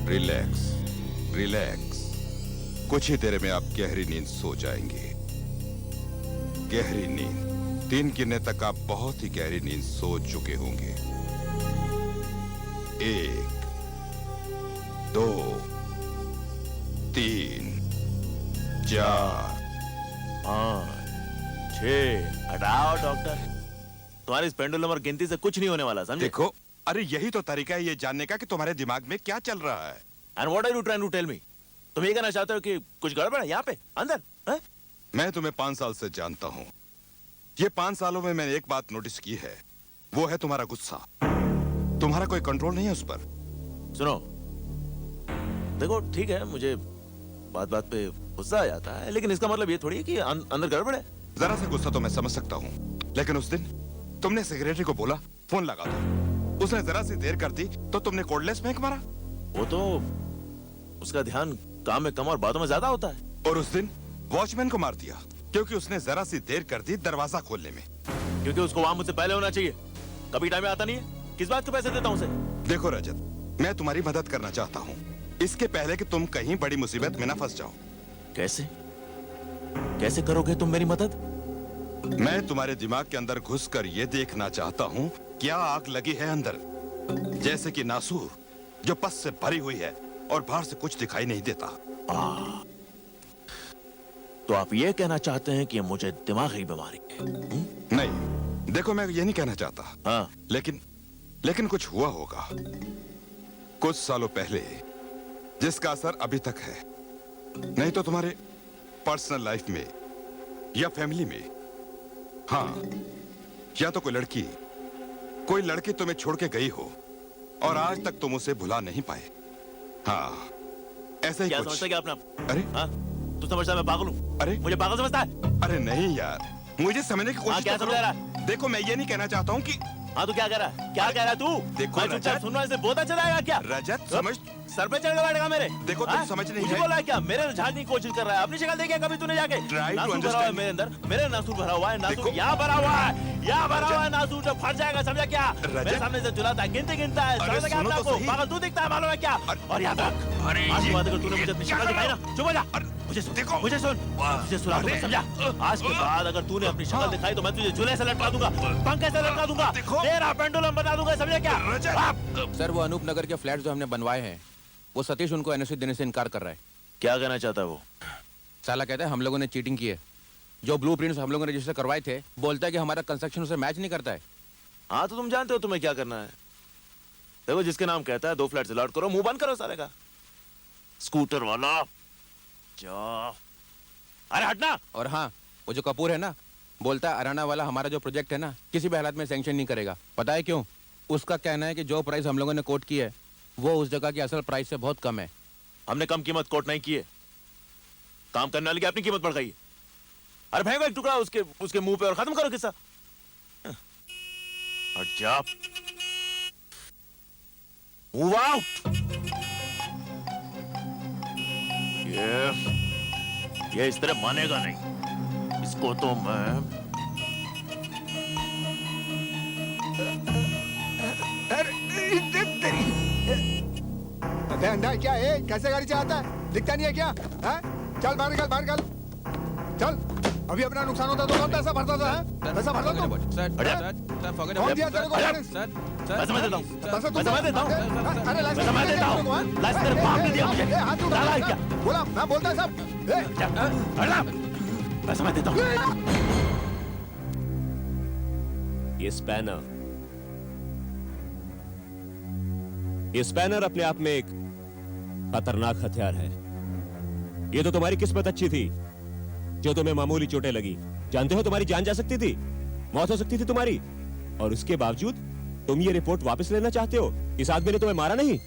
Relax, relax. कुछ ही देर में आप गहरी नींद सो जाएंगे। गहरी नींद। 3 गिनने तक आप बहुत ही गहरी नींद सो चुके होंगे। 1, 2, 3, 4, 5, 6। हटाओ डॉक्टर, तुम्हारी इस पेंडुलम और गिनती से कुछ नहीं होने वाला, समझे? देखो, अरे यही तो तरीका है ये जानने का कि तुम्हारे दिमाग में क्या चल रहा है। And what are you trying to tell me? तुम ये कहना चाहते हो कि कुछ गड़बड़ है यहाँ पे अंदर? है? मैं तुम्हें 5 साल से जानता हूँ। ये 5 सालों में मैंने एक बात नोटिस की है, वो है तुम्हारा गुस्सा। तुम्हारा कोई कंट्रोल नहीं है उस पर। सुनो, देखो ठीक है, मुझे बात बात पे गुस्सा आ जाता है, लेकिन इसका मतलब ये थोड़ी है कि अंदर गड़बड़ है। जरा सा गुस्सा तो मैं समझ सकता हूँ, लेकिन उस दिन तुमने सेक्रेटरी को बोला फोन लगा दो, उसने जरा सी देर कर दी तो तुमने कोर्डलेस फेंक मारा। वो तो उसका ध्यान काम में कम और बातों में ज्यादा होता है। और उस दिन वॉचमैन को मार दिया क्योंकि उसने जरा सी देर कर दी दरवाजा खोलने में। क्योंकि उसको वहां मुझसे पहले होना चाहिए। कभी टाइम में आता नहीं है, किस बात के पैसे देता हूँ उसे? देखो रजत, मैं तुम्हारी मदद करना चाहता हूँ, इसके पहले कि तुम कहीं बड़ी मुसीबत में ना फंस जाओ। कैसे कैसे करोगे तुम मेरी मदद? मैं तुम्हारे दिमाग के अंदर घुसकर ये देखना चाहता हूँ क्या आग लगी है अंदर, जैसे कि नासूर जो पस से भरी हुई है और बाहर से कुछ दिखाई नहीं देता। तो आप ये कहना चाहते हैं कि मुझे दिमागी बीमारी है? नहीं, देखो मैं ये नहीं कहना चाहता। हाँ। लेकिन कुछ हुआ होगा कुछ सालों पहले जिसका असर अभी तक है। नहीं तो तुम्हारे पर्सनल लाइफ में या फैमिली में, हाँ, या तो कोई लड़की तुम्हें छोड़ के गई हो और आज तक तुम उसे भुला नहीं पाए। हाँ, ऐसा ही क्या कुछ। समझता है क्या अपना? अरे हाँ? तू समझता है मैं पागल हूँ? अरे मुझे पागल समझता है? अरे नहीं यार, मुझे समझने की कोशिश क्या तो समझ रहा करो। देखो मैं ये नहीं कहना चाहता हूँ कि हाँ, तू क्या कह रहा है? क्या कह रहा है तू? देखो मैं चुपचाप रजत, सुनना इसे बहुत अच्छा जाएगा क्या? रजत समझ, सर पे चढ़ के बैठेगा मेरे? देखो तुम समझ नहीं मुझे है। बोला है क्या? मेरे झाड़ने की कोशिश कर रहा है। अपनी शक्ल देखी है कभी तूने जाके? Try to नासूर भरा हुआ है understand. मेरे अंदर, मेरे नासूर भरा हुआ है। नासूर देखो। यहाँ भरा हुआ है, यहाँ भरा हुआ है नासूर, जो फट जाएगा, समझा क्या? रजत। मेरे सामने से चुलाता है, गिनता है, अरे समझा क्या सुनो अपने तो आप को? सही। पागल तू दिखता है, मालूम है क्या? और याद रख, आज के बाद अगर तूने मुझे अपनी शक्ल दिखाई ना, चुप हो जा। मुझे सुन, देखो। मुझे सुन, तुझे सुना दूंगा, समझा? आज के बाद अगर तूने अपनी शक्ल दिखाई तो मैं तुझे झूले से लटका दूंगा, पंखे से लटका दूंगा, देखो। तेरा पेंडुलम बना दूंगा, समझा क्या? सर, वो अनूप नगर के फ्लैट जो हमने बनवाए हैं, वो सतीश उनको एनओसी देने से इनकार कर रहा है। क्या कहना चाहता है वो? साला कहता है हम लोगों ने चीटिंग की है। जो ब्लूप्रिंट्स हम लोगों ने रजिस्टर करवाए थे, बोलता है कि हमारा कंस्ट्रक्शन उसे मैच नहीं करता है। हाँ, तो तुम जानते हो तुम्हें क्या करना है। देखो, जिसके नाम कहता है 2 फ्लैट से लॉट करो, मुंह बंद करो सारे का। स्कूटर वाला जा, अरे हटना। और हाँ, वो जो कपूर है ना, बोलता है अराना वाला हमारा जो प्रोजेक्ट है ना, किसी भी हालत में सैंक्शन नहीं करेगा। पता है क्यों? उसका कहना है कि जो प्राइस हम लोगों ने कोट की है वो उस जगह की असल प्राइस से बहुत कम है। हमने कम कीमत कोट नहीं की है, काम करने वाले की अपनी कीमत बढ़ गई है। अरे फेंको एक टुकड़ा उसके मुंह पे और खत्म करो किस्सा। हट जा, मूव आउट। ये इस तरह मानेगा नहीं, इसको तो मैं अंधा क्या है? कैसे गाड़ी चलाता है? दिखता नहीं है क्या? है? चल बाहर निकल, बाहर निकल, चल। अभी अपना नुकसान होता तो कब पैसा भरता था? पैसा भरता तो? कौन दिया तेरे को लाइसेंस? पैसा मैं देता हूँ, पैसा मैं देता हूँ, अरे पैसा मैं देता हूँ, लाइसेंस तेरे बाप ने दिया मुझे। हाथ उठा, डाला है क्या? बोला मैं बोलता है सब। पैसा मैं देता हूँ। ये स्पैनर अपने आप में एक खतरनाक हथियार है। ये तो तुम्हारी किस्मत अच्छी थी जो तुम्हें मामूली चोटें लगी। जानते हो तुम्हारी जान जा सकती थी, मौत हो सकती थी तुम्हारी, और उसके बावजूद तुम ये रिपोर्ट वापस लेना चाहते हो। इस आदमी ने तुम्हें मारा नहीं।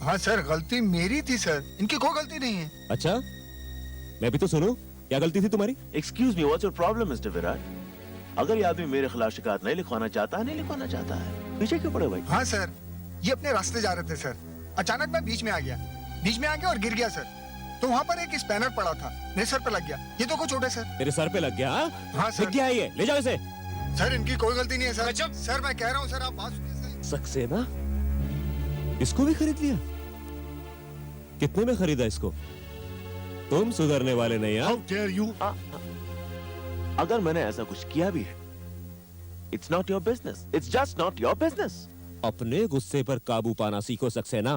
हाँ सर, गलती मेरी थी सर, इनकी कोई गलती नहीं है। अच्छा, मैं भी तो सुनूं, क्या गलती थी तुम्हारी? Excuse me, what's your problem mister Virat? अगर ये आदमी मेरे खिलाफ शिकायत नहीं लिखवाना चाहता है, नहीं लिखवाना चाहता है, पीछे क्यों पड़े भाई? हाँ सर, ये अपने रास्ते जा रहे थे सर, अचानक मैं बीच में आ गया और गिर गया सर। तो वहाँ पर एक स्पैनर पड़ा था, मेरे सर पे लग गया। ये तो कुछ छोटे सर। तेरे सर पे लग गया? हाँ सर। लग गया ये, ले जाओ इसे। सर इनकी कोई गलती नहीं है सर। सर मैं कह रहा हूँ सर, आप बात सुनिए सर। सक्सेना इसको भी खरीद लिया? कितने में खरीदा इसको? तुम सुधरने वाले नहीं, हाँ? How dare you. अगर मैंने ऐसा कुछ किया भी है, it's not your business, it's just not your business. अपने गुस्से पर काबू पाना सीखो सक्सेना,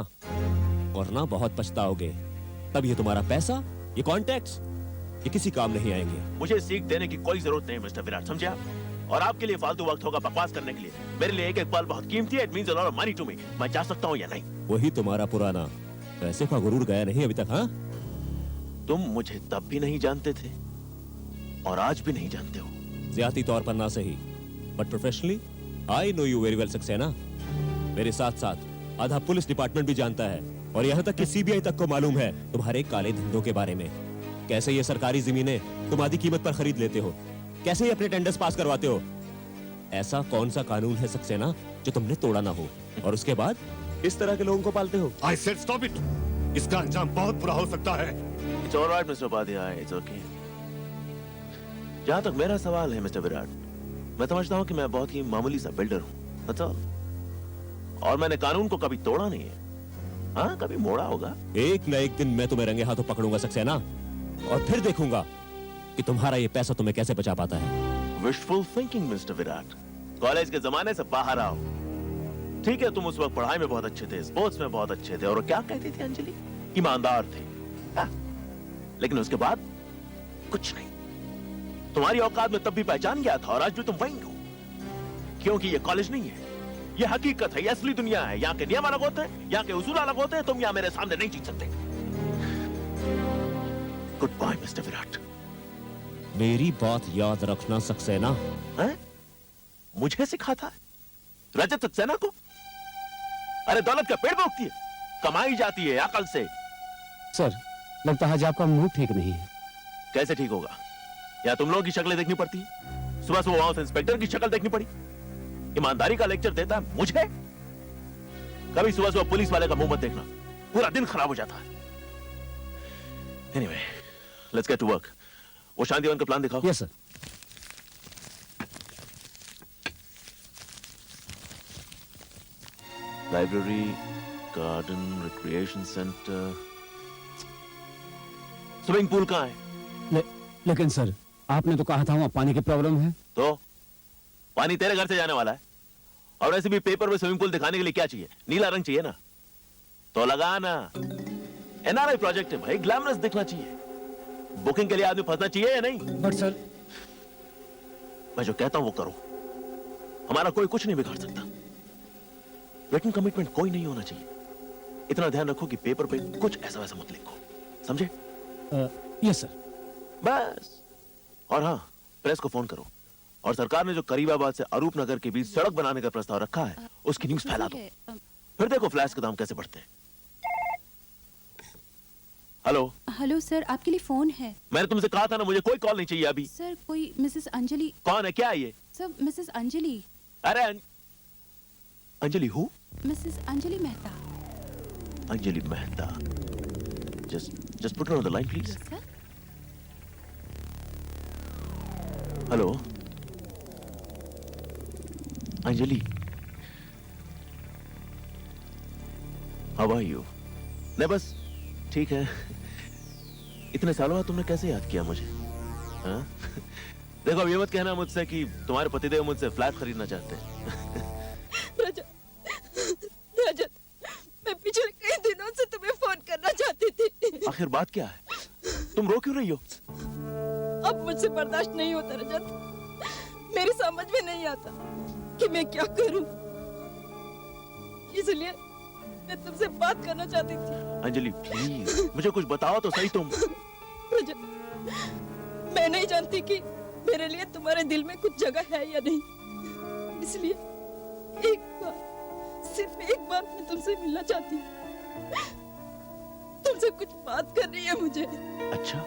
वरना बहुत पछताओगे। तब ये तुम्हारा पैसा, ये कॉन्टैक्ट्स, ये किसी काम नहीं आएंगे। मुझे सीख देने की कोई जरूरत नहीं मिस्टर विराट, समझे आप? और आपके लिए फालतू वक्त होगा बकवास करने के लिए। मेरे लिए एक एक पल बहुत कीमती है। It means a lot of money to me. मैं जा सकता हूं या नहीं? वही तुम्हारा पुराना पैसे का गुरूर गया नहीं अभी तक, हाँ? तुम मुझे तब भी नहीं जानते थे और आज भी नहीं जानते हो। ज्यादा तौर पर ना सही, but professionally I know you very well Saxena. मेरे साथ साथ आधा पुलिस डिपार्टमेंट भी जानता है, और यहाँ तक कि सीबीआई तक को मालूम है तुम्हारे काले धंधों के बारे में। कैसे ये सरकारी जमीनें तुम आधी कीमत पर खरीद लेते हो, कैसे ये अपने टेंडर्स पास करवाते हो। ऐसा कौन सा कानून है सक्सेना जो तुमने तोड़ा ना हो, और उसके बाद इस तरह के लोगों को पालते हो? I said stop it. इसका अंजाम बहुत बुरा हो सकता है। It's alright Mr Upadhyay, it's okay. जहां तक मेरा सवाल है मिस्टर विराट, मैं समझता हूं कि मैं बहुत ही मामूली सा बिल्डर हूं, that's all। और मैंने कानून को कभी तोड़ा नहीं है। हाँ, कभी मोड़ा होगा। एक न एक दिन मैं तुम्हें रंगे हाथों पकड़ूंगा सक्सेना, और फिर देखूंगा कि तुम्हारा ये पैसा तुम्हें कैसे बचा पाता है। Wishful thinking mister Virat. College के जमाने से बाहर आओ। ठीक है, तुम उस वक्त पढ़ाई में बहुत अच्छे थे, स्पोर्ट्स में बहुत अच्छे थे, और क्या कहती थी अंजलि? ईमानदार थे। हाँ। लेकिन उसके बाद कुछ नहीं। तुम्हारी औकात में तब भी पहचान गया था, और आज भी तुम वहीं हो। क्योंकि ये कॉलेज नहीं है, ये हकीकत है, ये असली दुनिया है। यहाँ के नियम अलग होते हैं, यहाँ के उसूल अलग होते हैं। तुम यहाँ मेरे सामने नहीं जीत सकते। Good bye Mr Virat. मेरी बात याद रखना सक्सेना। हैं? मुझे सिखाता है? रजत सक्सेना को? अरे दौलत का पेड़ उगती है, कमाई जाती है अकल से। सर, लगता है आज आपका मूड ठीक नहीं है। कैसे ठीक होगा? या तुम लोगों की शक्लें देखनी पड़ती है? सुबह सुबह हाउस इंस्पेक्टर की शक्ल देखनी पड़ी। ईमानदारी का लेक्चर देता है मुझे। कभी सुबह सुबह पुलिस वाले का मुंह मत देखना, पूरा दिन खराब हो जाता है। Anyway, let's get to work. वो शांतिवन का प्लान दिखाओ। Yes sir. Library, garden, recreation centre, swimming pool कहाँ है? लेकिन सर, आपने तो कहा था वहाँ पानी की प्रॉब्लम है। तो पानी तेरे घर से जाने वाला है, और वैसे भी पेपर में स्विमिंग पूल दिखाने के लिए क्या चाहिए? नीला रंग चाहिए ना, तो लगाना। एनआरआई प्रोजेक्ट है भाई, ग्लैमरस दिखना चाहिए। बुकिंग के लिए आदमी फंसना चाहिए या नहीं? बट सर, मैं जो कहता हूं वो करो। हमारा कोई कुछ नहीं बिगाड़ सकता। रिटन कमिटमेंट कोई नहीं होना चाहिए। इतना ध्यान रखो कि पेपर पे कुछ ऐसा वैसा मत लिखो, समझे? Yes sir. बस। और हाँ, प्रेस को फोन करो, और सरकार ने जो करीबाबाद से अरूप नगर के बीच सड़क बनाने का प्रस्ताव रखा है, उसकी न्यूज़ फैला दो। फिर देखो फ्लैश के दाम कैसे बढ़ते हैं। हेलो। हेलो सर, आपके लिए फोन है। मैंने तुमसे कहा था ना, मुझे कोई कॉल नहीं चाहिए अभी। सर, कोई मिसेस अंजलि। कौन है, क्या है ये? Sir, Mrs Anjali. अरे अंजलि हूँ? Mrs Anjali Mehta. Anjali Mehta. Just put her on the line please। Yes sir. Hello Anjali, how are you? नहीं, बस ठीक है। इतने सालों बाद तुमने कैसे याद किया मुझे? हाँ? देखो, अब ये मत कहना मुझसे कि तुम्हारे पतिदेव मुझसे फ्लैट खरीदना चाहते हैं। रजत, मैं पिछले कई दिनों से तुम्हें फोन करना चाहती थी। आखिर बात क्या है? तुम रो क्यों रही हो? अब मुझसे बर्दाश्त नहीं होता रजत। मेरी समझ में नहीं आता कि मैं क्या करूं। इसलिए मैं तुमसे बात करना चाहती थी। अंजलि प्लीज, मुझे कुछ बताओ तो सही तुम। रजत, मैं नहीं जानती कि मेरे लिए तुम्हारे दिल में कुछ जगह है या नहीं। इसलिए एक बार, सिर्फ एक बार मैं तुमसे मिलना चाहती हूँ। तुमसे कुछ बात करनी है मुझे। अच्छा,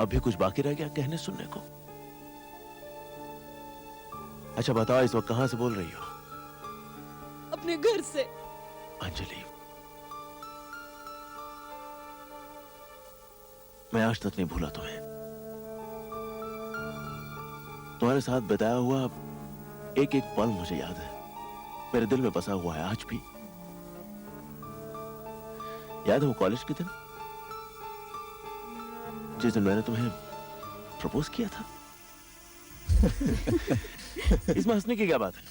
अभी कुछ बाकी रह गया कहने सुनने को? अच्छा बताओ, इस वक्त कहां से बोल रही हो? अपने घर से। अंजलि, मैं आज तक नहीं भूला तुम्हें। तुम्हारे साथ बिताया हुआ एक एक पल मुझे याद है, मेरे दिल में बसा हुआ है आज भी। याद है वो कॉलेज के दिन जिस दिन मैंने तुम्हें प्रपोज किया था? इसमें हंसने की क्या बात है?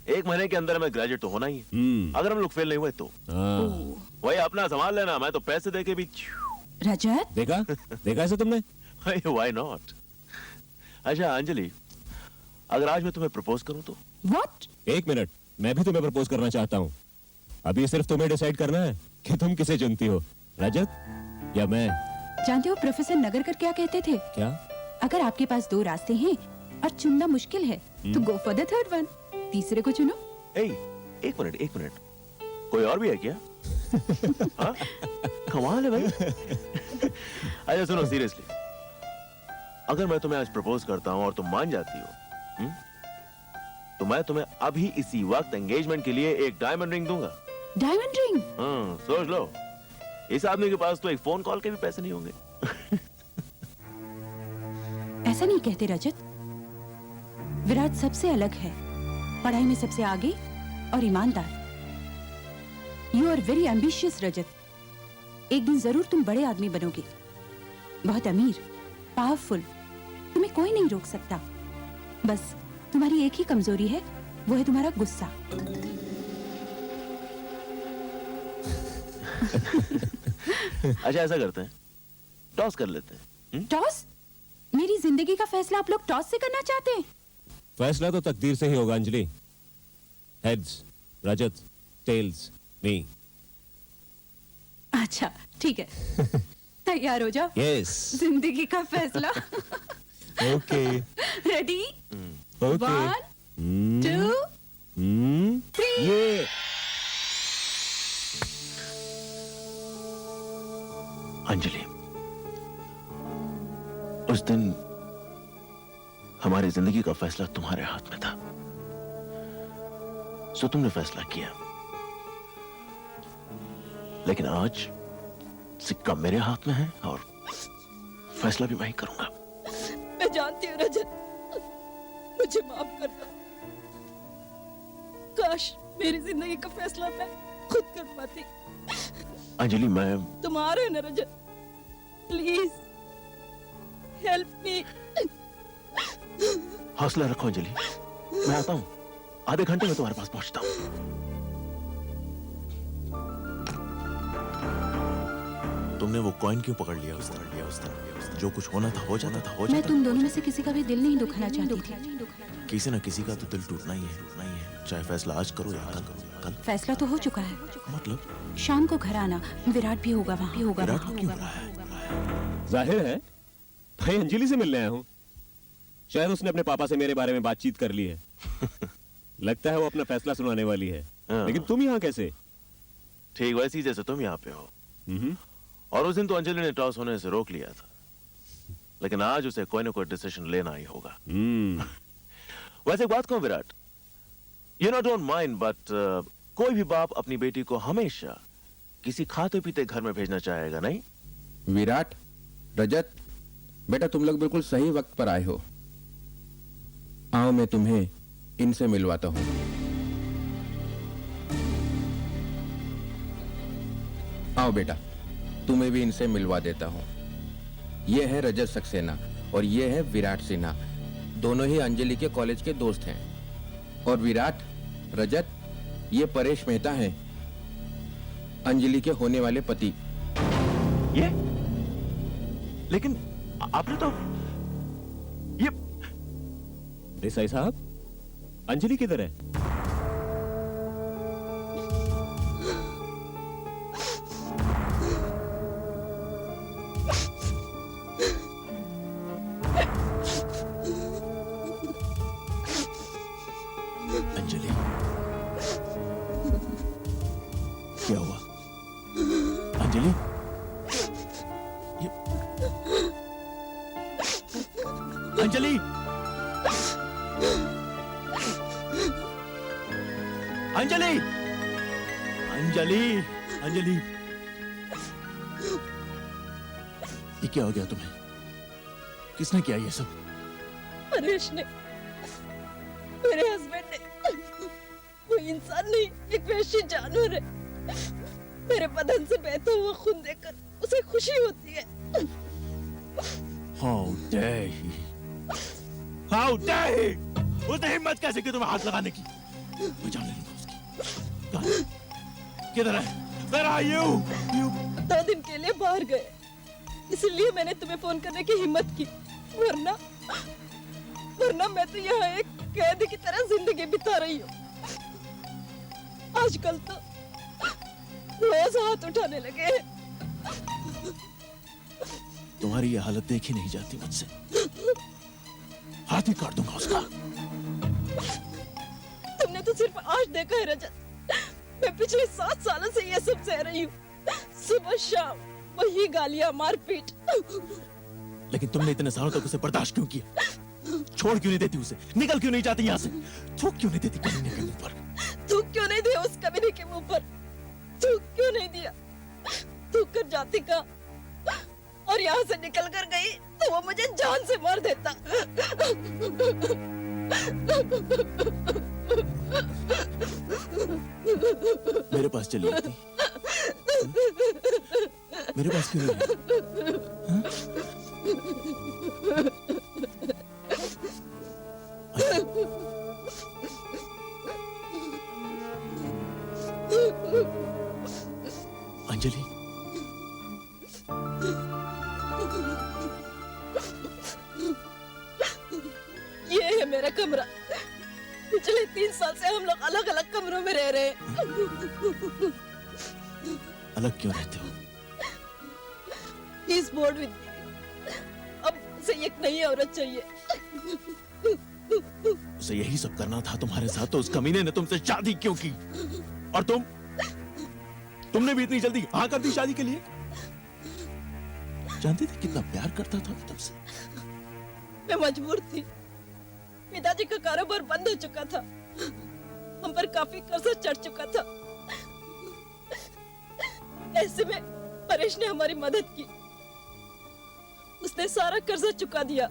1 महीने के अंदर हमें ग्रेजुएट तो होना ही है। अगर हम लोग फेल नहीं हुए तो वही अपना संभाल लेना, मैं तो पैसे देके भी। रजत, देखा देखा ऐसे तुमने? Why not? अच्छा अंजलि, अगर आज मैं तुम्हें प्रपोज करूं तो? व्हाट? 1 मिनट, मैं भी तुम्हें प्रपोज करना चाहता हूँ। अभी सिर्फ तुम्हें डिसाइड करना है कि तुम किसे चुनती हो, रजत या मैं। जानते हो प्रोफेसर नगरकर क्या कहते थे? क्या? अगर आपके पास 2 रास्ते हैं और चुनना मुश्किल है तो go for the third one, तीसरे को चुनो। एक मिनट, कोई और भी है क्या? हाँ? कमाल है भाई। अच्छा सुनो, सीरियसली, अगर मैं तुम्हें आज प्रपोज करता हूं और तुम मान जाती हो, तो मैं तुम्हें अभी इसी वक्त एंगेजमेंट के लिए एक डायमंड रिंग दूंगा। Diamond ring? सोच लो, इस आदमी के पास तो एक फोन कॉल के भी पैसे नहीं होंगे। ऐसा नहीं कहते रजत। विराट सबसे अलग है, पढ़ाई में सबसे आगे और ईमानदार। यू आर वेरी एम्बिशियस रजत। एक दिन जरूर तुम बड़े आदमी बनोगे, बहुत अमीर, पावरफुल। तुम्हें कोई नहीं रोक सकता। बस तुम्हारी एक ही कमजोरी है, वो है तुम्हारा गुस्सा। अच्छा ऐसा करते हैं, टॉस कर लेते हैं। टॉस? मेरी जिंदगी का फैसला आप लोग टॉस से करना चाहते हैं? फैसला तो तकदीर से ही होगा अंजलि। हेड्स रजत, टेल्स मी। अच्छा ठीक है, तैयार हो जाओ। यस। जिंदगी का फैसला। ओके। रेडी? ओके। 1 2 3। ये अंजलि, उस दिन हमारी जिंदगी का फैसला तुम्हारे हाथ में था, सो तुमने फैसला किया। लेकिन आज सिक्का मेरे हाथ में है और फैसला भी मैं ही करूंगा। मैं जानती हूँ रजत, मुझे माफ कर दो। काश मेरी जिंदगी का फैसला मैं खुद कर पाती। अंजलि, मैं तुम आ रहे हो ना रजत? Please help me. हौसला रखो अंजलि, मैं आता हूं। आधे घंटे में तुम्हारे पास पहुंचता हूं। तुमने वो कॉइन क्यों पकड़ लिया उस तरह? जो कुछ होना था हो जाता था। मैं तुम दोनों में से किसी का भी दिल नहीं दुखाना चाहती थी। किसी ना किसी का तो दिल टूटना ही है, चाहे फैसला आज करो या कल। फैसला तो हो चुका है। मतलब शाम को घर आना, विराट भी होगा वहाँ। विराट को क्यों बुलाया है? जाहिर है भाई अंजलि से मिलने आया हूँ। शायद उसने अपने पापा से मेरे बारे में बातचीत कर ली है। लगता है वो अपना फैसला सुनाने वाली है। लेकिन तुम यहाँ कैसे? ठीक वैसी जैसे तुम यहाँ पे हो। और उस दिन तो अंजलि ने टॉस होने से रोक लिया था, लेकिन आज उसे कोई ना कोई डिसीजन लेना ही होगा। वैसे एक बात कहूं Virat, you know don't mind, but कोई भी बाप अपनी बेटी को हमेशा किसी खाते पीते घर में भेजना चाहेगा, नहीं? विराट, रजत, बेटा तुम लोग बिल्कुल सही वक्त पर आए हो। आओ मैं तुम्हें इनसे मिलवाता हूं। आओ बेटा, तुम्हें भी इनसे मिलवा देता हूं। ये है रजत सक्सेना और ये है विराट सिन्हा। दोनों ही अंजलि के कॉलेज के दोस्त हैं। और विराट, रजत, ये परेश मेहता हैं, अंजलि के होने वाले पति। ये? लेकिन आपने तो ये देसाई साहब, अंजलि किधर है? अंजलि, क्या हुआ? अंजलि, अंजलि, अंजलि, अंजलि, अंजलि, ये क्या हो गया तुम्हें? किसने किया ये सब? परेश ने, मेरे हस्बैंड ने। वो इंसान नहीं, एक वैश्य जानवर है। मेरे बदन से बहता हुआ खून देखकर उसे खुशी होती है। How dare he? How dare he? उसने हिम्मत कैसे की तुम्हें हाथ लगाने की? मैं जान लूंगा उसकी। कहाँ है? किधर है? Where are you? You 2 दिन के लिए बाहर गए, इसलिए मैंने तुम्हें फोन करने की हिम्मत की, वरना मैं तो यहाँ एक कैदी की तरह जिंदगी बिता रही हूँ। आजकल तो रोज हाथ उठाने लगे हैं। तुम्हारी ये हालत देखी नहीं जाती मुझसे। हाथ ही काट दूंगा उसका। तुमने तो सिर्फ आज देखा है रजत, मैं पिछले 7 सालों से ये सब सह रही हूँ। सुबह शाम वही गालियां, मारपीट। लेकिन तुमने इतने सालों तक उसे बर्दाश्त क्यों किया? छोड़ क्यों नहीं देती उसे? निकल क्यों नहीं जाती यहाँ से? थूक क्यों नहीं देती कमीने के मुंह पर? तू क्यों नहीं दिया उस कमीने के मुंह पर? तू क्यों नहीं दिया? तू कर जाती का और यहाँ से निकल कर गई तो वो मुझे जान से मार देता। मेरे पास चली आती। मेरे पास क्यों नहीं आई? अंजलि, ये है मेरा कमरा। पिछले 3 साल से हम लोग अलग अलग कमरों में रह रहे हैं। अलग क्यों रहते हो? He is bored with me. अब उसे एक नई औरत चाहिए। उसे यही सब करना था तुम्हारे साथ, तो उस कमीने ने तुमसे शादी क्यों की? और तुमने भी इतनी जल्दी हाँ कर दी शादी के लिए? जानती थी कितना प्यार करता था वो तुमसे। मैं मजबूर थी, पिताजी का कारोबार बंद हो चुका था, हम पर काफी कर्जा चढ़ चुका था। ऐसे में परेश ने हमारी मदद की, उसने सारा कर्जा चुका दिया,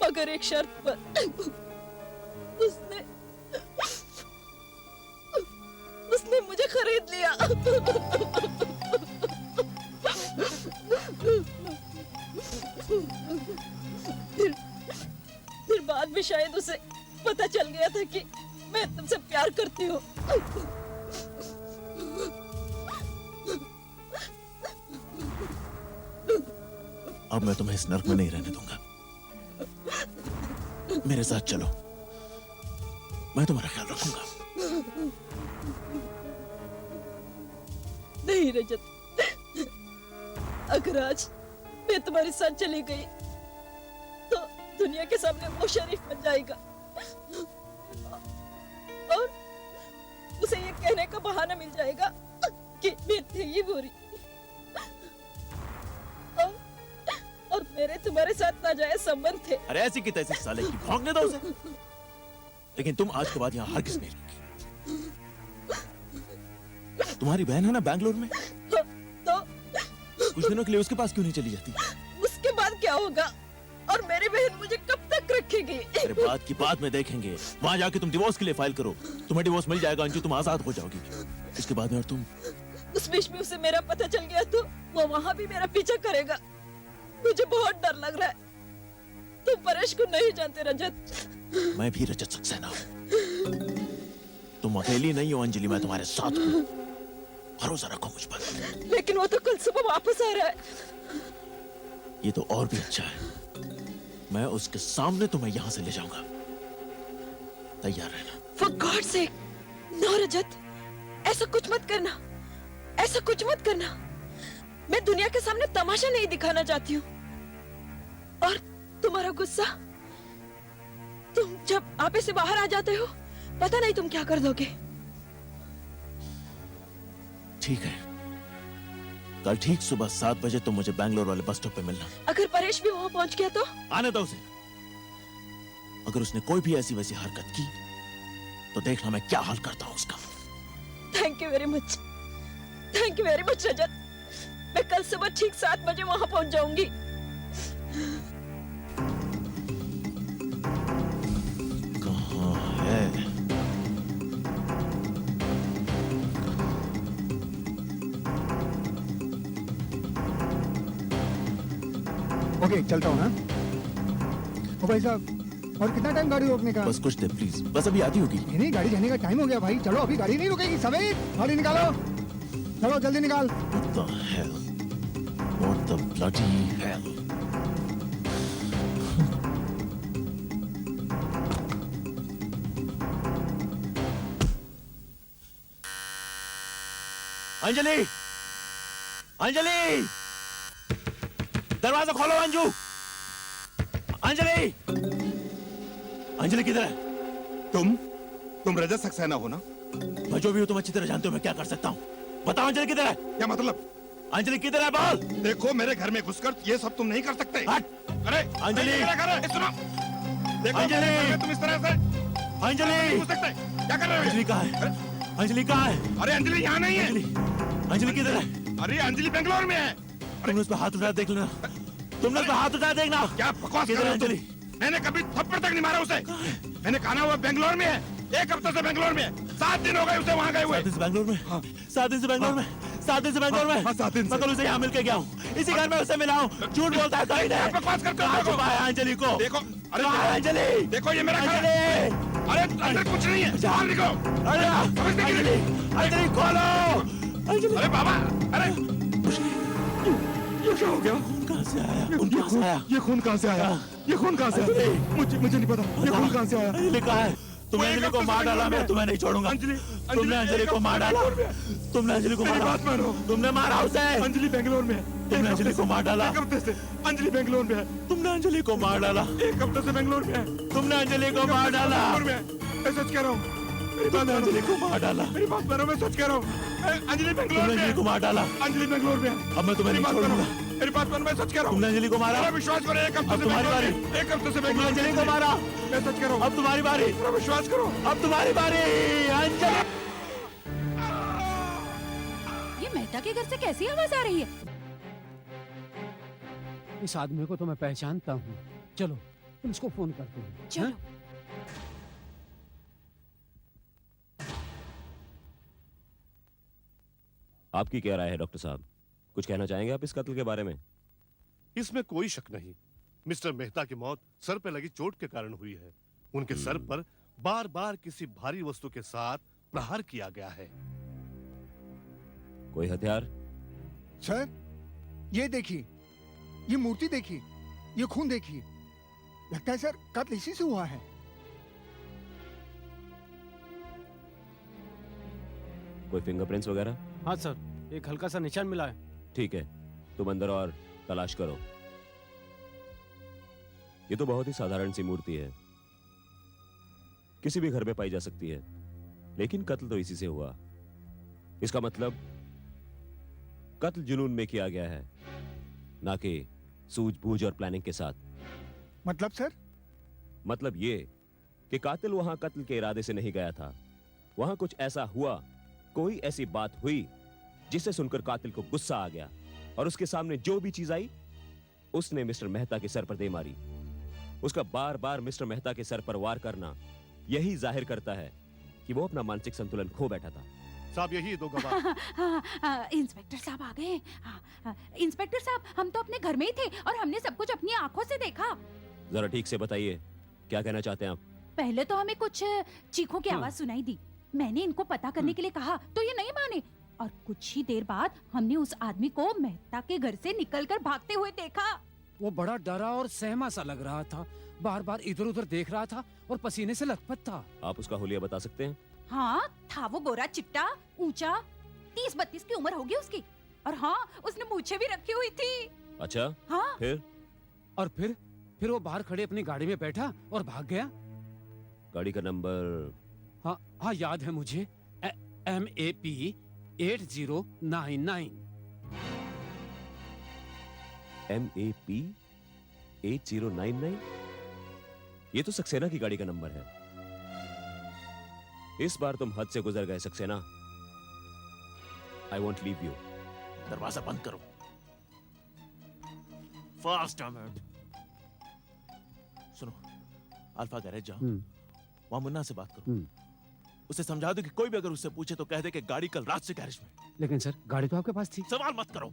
मगर एक शर्त पर। उसने मुझे खरीद लिया। फिर बाद में शायद उसे पता चल गया था कि मैं तुमसे प्यार करती हूँ। अब मैं तुम्हें इस नर्क में नहीं रहने दूंगा। मेरे साथ चलो, मैं तुम्हारा ख्याल रखूंगा। नहीं रजत, अगर आज मैं तुम्हारे साथ चली गई तो दुनिया के सामने वो शरीफ बन जाएगा और उसे ये कहने का बहाना मिल जाएगा कि मैं थी ही बुरी। और मेरे तुम्हारे साथ नाजायज संबंध थे। अरे ऐसी की तैसी साले की, भौंकने दो उसे। लेकिन तुम आज के बाद यहाँ हरगिज़ नहीं रहोगी। तुम्हारी बहन है ना बैंगलोर में, तो कुछ दिनों के लिए उसके पास क्यों नहीं चली जाती? उसके बाद क्या होगा? और मेरी बहन मुझे कब तक रखेगी? अरे बात की बात में देखेंगे। वहां जाके तुम डिवोर्स के लिए फाइल करो, तुम्हें डिवोर्स मिल जाएगा अंजू, तुम आजाद हो जाओगी। उसके बाद में और तुम उस बीच में उसे मेरा पता चल गया तो वो वहां भी मेरा पीछा करेगा। मुझे बहुत डर लग रहा है। तुम परेश को नहीं जानते रजत। मैं भी रजत सक्सेना हूँ। तुम अकेली नहीं हो अंजलि, मैं तुम्हारे साथ हूँ। भरोसा रखो मुझ पर। लेकिन वो तो कल सुबह वापस आ रहा है। ये तो और भी अच्छा है। मैं उसके सामने तुम्हें यहाँ से ले जाऊंगा। तैयार रहना। For God's sake, no रजत, ऐसा कुछ मत करना, ऐसा कुछ मत करना। मैं दुनिया के सामने तमाशा नहीं दिखाना चाहती हूँ। और तुम्हारा गुस्सा, तुम जब आपे से बाहर आ जाते हो, पता नहीं तुम क्या कर दोगे। ठीक है, कल ठीक सुबह 7 बजे तुम मुझे बैंगलोर वाले बस स्टॉप पे मिलना। अगर परेश भी वहां पहुंच गया तो? आने दो उसे। अगर उसने कोई भी ऐसी वैसी हरकत की तो देखना मैं क्या हाल करता हूँ उसका। Thank you very much, thank you very much Rajat. मैं कल सुबह ठीक 7 बजे वहां पहुंच जाऊंगी। कहाँ है? ओके चलता हूँ। हाँ ओ भाई साहब, और कितना टाइम गाड़ी रोकने का? बस कुछ देर प्लीज, बस अभी आधी होगी। नहीं गाड़ी जाने का टाइम हो गया भाई, चलो अभी गाड़ी नहीं रुकेगी। समीर गाड़ी निकालो, चलो जल्दी निकाल। What the hell? What the bloody hell? Anjali, Anjali, दरवाजा खोलो अंजू। अंजलि, अंजलि किधर है? तुम रजत सक्सेना हो ना? मैं जो भी हूं तुम अच्छी तरह जानते हो मैं क्या कर सकता हूँ। बताओ अंजलि किधर है? क्या मतलब? अंजलि किधर है बोल। देखो मेरे घर में घुसकर ये सब तुम नहीं कर सकते। हट। अरे अंजलि। ये मेरा घर है, सुनो। देखो अंजलि। मेरे घर में तुम इस तरह से अंजलि, नहीं घुस सकते। क्या कर रहे हो? अंजलि कहाँ है? अंजलि कहाँ है? अरे अंजलि यहाँ नहीं है। अंजलि, अंजलि किधर है? अरे अंजलि बेंगलोर में है। तुमने उस पर हाथ उठाया देख लेना। तुमने उस पर हाथ उठाया देखना। क्या बकवास कर किधर रहे है हो तुम? अंजलि? मैंने कभी थप्पड़ तक नहीं मारा उसे। मैंने कहा ना वो बेंगलोर में है, 1 हफ्ते से बेंगलोर में है। 7 दिन हो गए उसे वहाँ गए हुए। 7 दिन से बैंगलोर में? 7 दिन से बैंगलोर में? 7 दिन से बैंगलोर में? हाँ, 7 दिन से। मैं कल उसे यहाँ मिल के गया हूँ, इसी घर में उसे मिला हूँ। झूठ बोलता है कहीं नहीं। बकवास करते हो। कहाँ देखो। छुपाया अंजलि को? देखो अरे कहाँ है अंजलि? देखो ये मेरा घर अंजलि, है। अरे अंदर कुछ नहीं है, बाहर निकलो। अरे समझते क्यों अंजलि, नहीं? अंजलि खोलो। अंजलि, अरे बाबा, अरे ये क्या हो गया? खून कहाँ से आया? खून कहाँ से आया? ये खून कहाँ से आया? ये खून कहाँ से आया? मुझे नहीं पता। ये खून कहाँ से आया? अंजलि कहाँ है? तुमने वो एक अंजलि को हफ्ते से मार डाला, बेंगलोर मैं में तुम्हें नहीं छोड़ूंगा। तुमने अंजलि को मार डाला। तुमने अंजलि को मेरी मारा। बात मानो। तुमने मारा उसे। अंजलि बेंगलोर में है। तुमने अंजलि को मार डाला। 1 हफ्ते से अंजलि बेंगलोर में है। तुमने अंजलि को मार डाला। 1 हफ्ते से बेंगलोर में है। तुमने अंजलि को मार डाला। बेंगलोर में है। मैं सच कह रहा हूँ। मेरी बात तुमने मानो। अंजलि को मार डाला। मेरी बात मानो, मैं सच कह रहा हूँ। अंजलि बेंगलोर तुमने में अंजलि है। को मार डाला। अंजलि बेंगलोर में है। अब मैं तुम्हें मेरी नहीं बात मानो। छोड़ूंगा। मेरी बात मानो, मैं सच कह रहा हूँ। तुमने अंजलि को मारा। मेरा विश्वास करो, 1 हफ्ते अब से तुम्हारी बेंगलोर बारी। में है। 1 हफ्ते से तुमने बेंगलोर में अंजलि है। को मारा। मैं सच कह रहा हूँ। अब तुम्हारी बारी। मेरा विश्वास करो। अब तुम्हारी बारी अंजलि। ये मेहता के घर से कैसी आवाज आ रही है? इस आदमी को तो मैं पहचानता हूँ। चलो तुम इसको फोन करते हैं। चलो। आपकी क्या राय है डॉक्टर साहब? कुछ कहना चाहेंगे आप इस कत्ल के बारे में? इसमें कोई शक नहीं, मिस्टर मेहता की मौत सर पे लगी चोट के कारण हुई है। उनके सर पर बार बार किसी भारी वस्तु के साथ प्रहार किया गया है। कोई हथियार? सर ये देखिए, ये मूर्ति देखिए, ये खून देखिए। लगता है सर कत्ल इसी से हुआ है। कोई फिंगरप्रिंट्स वगैरह? हाँ सर, एक हल्का सा निशान मिला है। ठीक है, तुम अंदर और तलाश करो। ये तो बहुत ही साधारण सी मूर्ति है, किसी भी घर में पाई जा सकती है, लेकिन कत्ल तो इसी से हुआ। इसका मतलब कत्ल जुनून में किया गया है, ना कि सूझबूझ और प्लानिंग के साथ। मतलब सर? मतलब ये कि कातिल वहां कत्ल के इरादे से नहीं गया था। वहां कुछ ऐसा हुआ, कोई ऐसी बात हुई जिसे सुनकर कातिल को गुस्सा आ गया और उसके सामने जो भी चीज आई उसने मिस्टर मेहता के सर पर दे मारी। उसका बार बार मिस्टर मेहता के सर पर वार करना यही जाहिर करता है कि वो अपना मानसिक संतुलन खो बैठा था। साहब यही दो गवाह। इंस्पेक्टर साहब आ गए। इंस्पेक्टर साहब, हम तो अपने घर में ही थे और हमने सब कुछ अपनी आंखों से देखा। जरा ठीक से बताइए, क्या कहना चाहते हैं आप? पहले तो हमें कुछ चीखों की आवाज सुनाई दी। मैंने इनको पता करने के लिए कहा तो ये नहीं माने, और कुछ ही देर बाद हमने उस आदमी को मेहता के घर से निकलकर भागते हुए देखा। वो बड़ा डरा और सहमा सा लग रहा था, बार बार इधर उधर देख रहा था और पसीने से लथपथ था। आप उसका हुलिया बता सकते हैं? हाँ, था वो गोरा चिट्टा, ऊंचा, 30-32 की उम्र होगी उसकी, और हाँ, उसने मूछें भी रखी हुई थी। अच्छा, हाँ। फिर? और फिर वो बाहर खड़े अपनी गाड़ी में बैठा और भाग गया। गाड़ी का नंबर? हाँ याद है मुझे, MAP 8099। MAP 8099? ये तो सक्सेना की गाड़ी का नंबर है। इस बार तुम हद से गुजर गए Saxena. I won't leave you. दरवाजा बंद करो। फास्ट सुनो, अल्फा गैरेज जाओ, वहां मुन्ना से बात करो। उसे समझा दो कि कोई भी अगर उससे पूछे तो कह दे कि गाड़ी कल रात से गैरेज में। लेकिन सर, गाड़ी तो आपके पास थी। सवाल मत करो।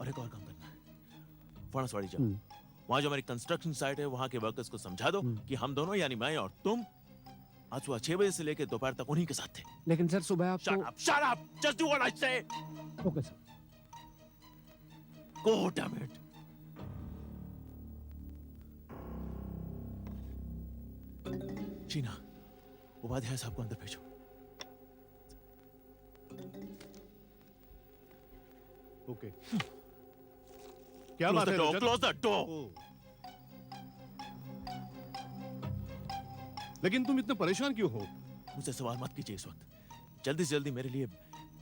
और एक और काम करना है, फणसवाड़ी जाओ। वहां जो हमारी कंस्ट्रक्शन साइट है वहां के वर्कर्स को समझा दो कि हम दोनों यानी मैं और तुम आज सुबह 6 बजे से लेकर दोपहर तक उन्हीं के साथ थे। लेकिन सर सुबह आपको Shut up! Just do what I say! Okay sir. Go, damn it! Sheena, Upadhyay साहब को अंदर भेजो। ओके क्या Close बात the है door, Rajat? close the door! ओ। लेकिन तुम इतने परेशान क्यों हो? मुझसे सवाल मत कीजिए इस वक्त। जल्दी से जल्दी मेरे लिए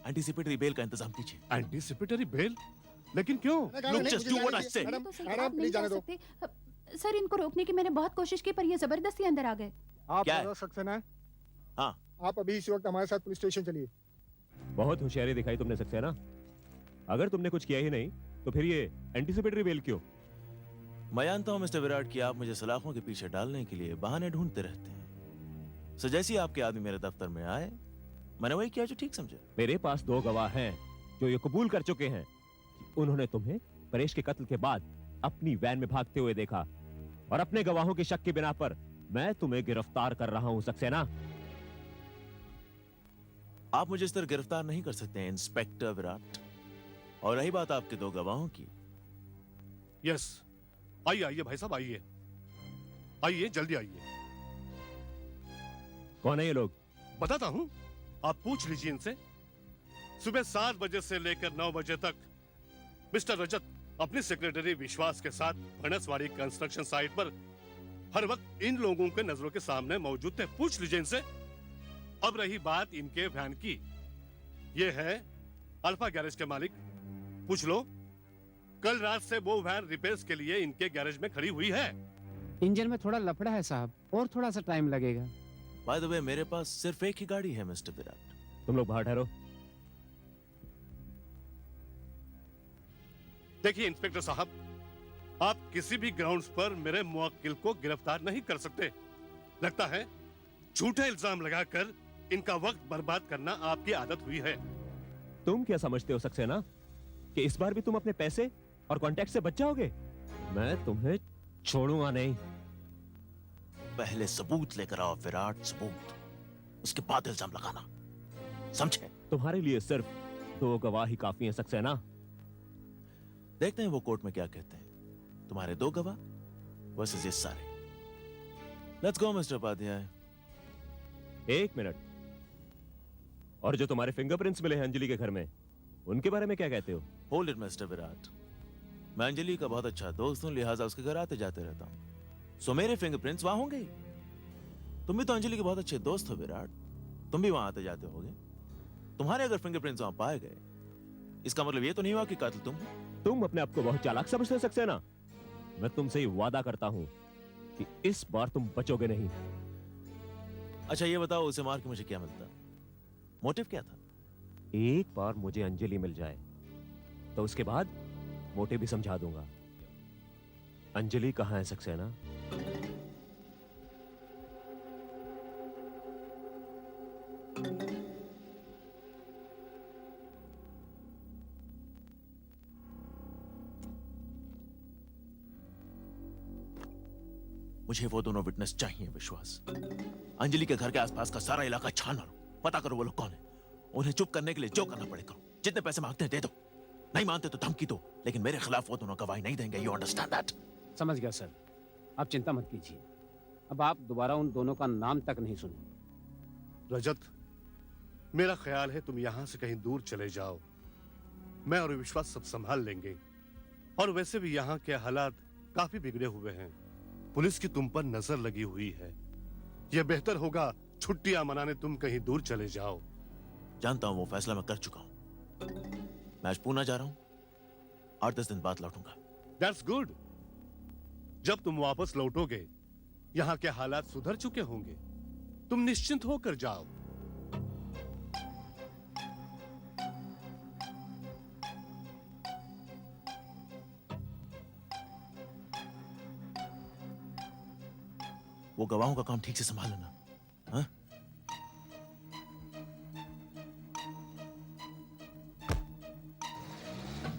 एंटीसिपेटरी बेल का इंतजाम कीजिए। Anticipatory bail? लेकिन क्यों? Look, just do what I say. Madam तो सर, मैडम आप नहीं प्लीज जा जाने दो। सकते। सर इनको रोकने की मैंने बहुत कोशिश की पर ये जबरदस्ती अंदर आ गए। आप क्या है? रजत सक्सेना है? हाँ, आप अभी इस वक्त हमारे साथ पुलिस स्टेशन चलिए। बहुत होशियारी दिखाई तुमने सक्सेना। अगर तुमने कुछ किया ही नहीं तो फिर ये एंटीसिपेटरी बेल क्यों? मैं जानता हूं मिस्टर विराट कि आप मुझे सलाखों के पीछे डालने के लिए बहाने ढूंढते रहते हैं। सो जैसे ही आपके आदमी मेरे दफ्तर में आए, मैंने वही किया जो ठीक समझा। मेरे पास 2 गवाह हैं जो ये कबूल कर चुके हैं कि उन्होंने तुम्हें परेश के कत्ल के बाद अपनी वैन में भागते हुए देखा और अपने गवाहों की शक की बिना पर मैं तुम्हें गिरफ्तार कर रहा हूं सक्सेना। आप मुझे इस तरह गिरफ्तार नहीं कर सकते हैं इंस्पेक्टर विराट। और रही बात आपके 2 गवाहों की, यस, आइए आइए भाई साहब, आइए आइए, जल्दी आइए। कौन है ये लोग? बताता हूं, आप पूछ लीजिए इनसे। सुबह 7 बजे से लेकर 9 बजे तक मिस्टर रजत अपने सेक्रेटरी विश्वास के साथ फणसवाड़ी कंस्ट्रक्शन साइट पर हर वक्त इन लोगों के नजरों के सामने मौजूद थे। पूछ लीजिए इनसे। अब रही बात इनके वैन की, ये है अल्फा गैरेज के मालिक, पूछ लो। कल रात से वो वैन रिपेयर्स के लिए इनके गैरेज में खड़ी हुई है। इंजन में थोड़ा लफड़ा है साहब और थोड़ा सा टाइम लगेगा। बाय द वे मेरे पास सिर्फ एक ही गाड़ी है मिस्टर विराट। तुम लोग बाहर ठहरो। देखिए इंस्पेक्टर साहब, आप किसी भी ग्राउंड्स पर मेरे मुवक्किल को गिरफ्तार नहीं कर सकते। लगता है झूठे इल्जाम लगाकर इनका वक्त बर्बाद करना आपकी आदत हुई है। तुम क्या समझते हो सक्सेना कि इस बार भी तुम अपने पैसे और कॉन्टैक्ट से बच जाओगे? मैं तुम्हें छोड़ूंगा नहीं। पहले सबूत लेकर आओ विराट, सबूत, उसके बाद इल्जाम लगाना, समझे? तुम्हारे लिए सिर्फ 2 गवाह ही काफी हैं सक्सेना। देखते हैं वो कोर्ट में क्या कहते हैं। तुम्हारे 2 गवाह वर्सेस ये सारे। Let's go mister Upadhyay. 1 मिनट। और जो तुम्हारे फिंगरप्रिंट्स मिले हैं अंजलि के घर में, उनके बारे में क्या कहते हो? Hold it mister Virat. मैं अंजलि का बहुत अच्छा दोस्त हूं, लिहाजा उसके घर आते जाते रहता हूं। सो मेरे फिंगरप्रिंट्स वहां होंगे ही। तुम भी तो अंजलि के बहुत अच्छे दोस्त हो विराट, तुम भी वहां आते जाते होगे। तुम्हारे अगर फिंगरप्रिंट्स वहां पाए गए, इसका मतलब ये तो नहीं हुआ कि कातिल तुम हो। तुम अपने आप को बहुत चालाक समझते हो सक्सेना। मैं तुमसे ही वादा करता हूं कि इस बार तुम बचोगे नहीं। अच्छा ये बताओ, उसे मार के मुझे क्या मिलता? मोटिव क्या था? एक बार मुझे अंजलि मिल जाए तो उसके बाद मोटे भी समझा दूंगा। अंजलि कहां है सक्सेना? मुझे वो दोनों विटनेस चाहिए विश्वास। अंजलि के घर के आसपास का सारा इलाका छान मारो, पता करो वो लोग कौन है। उन्हें चुप करने के लिए जो करना पड़े करो। जितने पैसे मांगते हैं दे दो, नहीं मानते तो धमकी दो, लेकिन मेरे खिलाफ वो दोनों गवाही नहीं देंगे। You understand that? समझ गया सर, आप चिंता मत कीजिए। अब आप दोबारा उन दोनों का नाम तक नहीं सुनेंगे। रजत, मेरा ख्याल है तुम यहां से कहीं दूर चले जाओ। मैं और विश्वास सब संभाल लेंगे। और वैसे भी यहाँ के हालात काफी बिगड़े हुए हैं। पुलिस की तुम पर नजर लगी हुई है। यह बेहतर होगा छुट्टियां मनाने तुम कहीं दूर चले जाओ। जानता हूं वो फैसला मैं कर चुका हूं। मैं आज पूना जा रहा हूं, 8-10 दिन बाद लौटूंगा। That's good. जब तुम वापस लौटोगे यहाँ के हालात सुधर चुके होंगे। तुम निश्चिंत होकर जाओ। वो गवाहों का काम ठीक से संभाल लेना, हाँ?